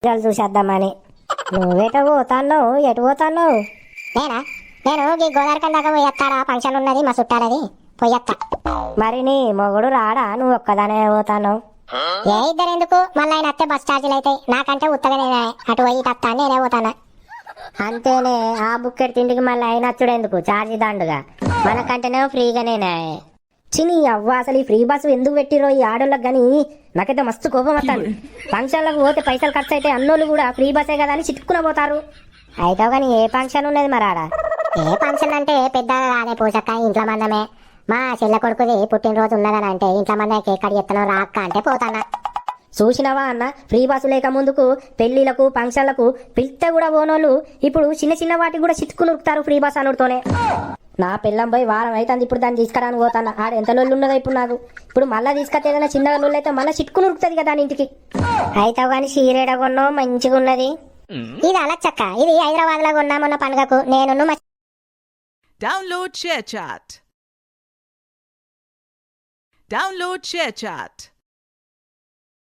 చూసేద్దామని. నువ్వెటు పోతాన్నావు? ఎటు పోతాన్నావు? నేనా? నేను ఈ గోదావరి దాకా పోయేస్తాడా, ఫంక్షన్ ఉన్నది మా చుట్టాలది, పోయేస్తా. మరి నీ మొగుడు రాడా? నువ్వు ఒక్కదానే పోతాను. ఏ ఇద్దరు ఎందుకు, మళ్ళీ ఆయన అత్తే బస్ ఛార్జీలు అవుతాయి. నాకంటే ఉత్తగా నేనే అటు పోయి వస్తా, నేనే పోతానా. అంతేనే, ఆ బుక్కెట్ తిండికి మళ్ళీ అయినచ్చుడు ఎందుకు? ఛార్జీ దండుగా, మనకంటేనే ఫ్రీగానేనా. చిని అవ్వ, అసలు ఈ ఫ్రీ బస్సు ఎందుకు పెట్టిరో ఈ ఆడోళ్ళకి గాని నాకైతే మస్తు కోపం వస్తాను. ఫంక్షన్లకు పోతే పైసలు ఖర్చు అయితే అన్నోళ్ళు కూడా ఫ్రీ బస్సే కదా అని చిట్టుకున పోతారు. అయితే కానీ ఏ ఫంక్షన్ ఉన్నది మరి ఆడ? ఏ ఫంక్షన్ అంటే పెద్దగా కాదే పూసక్క, ఇంట్లో మందమే. మా చెల్ల కొడుకుది పుట్టినరోజు ఉన్నదని అంటే ఇంట్లో మంద కేక్ కట్ చెప్తాను రాక్క అంటే పోతానా. చూసినవా అన్న, ఫ్రీ బస్సు లేక ముందుకు పెళ్లిలకు ఫంక్షన్లకు పిలిస్తే కూడా పోనోళ్ళు ఇప్పుడు చిన్న చిన్న వాటికి కూడా చిట్టుకుని ఉరుకుతారు ఫ్రీ బస్ అనుడుతోనే. నా పిల్లం పోయి వారం అయితే ఇప్పుడు దాన్ని తీసుకురాని పోతాను. ఆడ ఎంత లొల్లు ఉన్నదో ఇప్పుడు నాకు. ఇప్పుడు మళ్ళీ తీసుకొస్తే ఏదైనా చిన్నగా లొల్లు అయితే మళ్ళీ చిట్టుకుని ఉరుకుతుంది కదా దాని ఇంటికి. అయితే కానీ చీరేడ కొన్నో మంచిగా ఉన్నది. ఇది అలచ్చక్క, ఇది హైదరాబాద్ లో కొన్నా మొన్న పండుగకు. నేను Download ShareChat.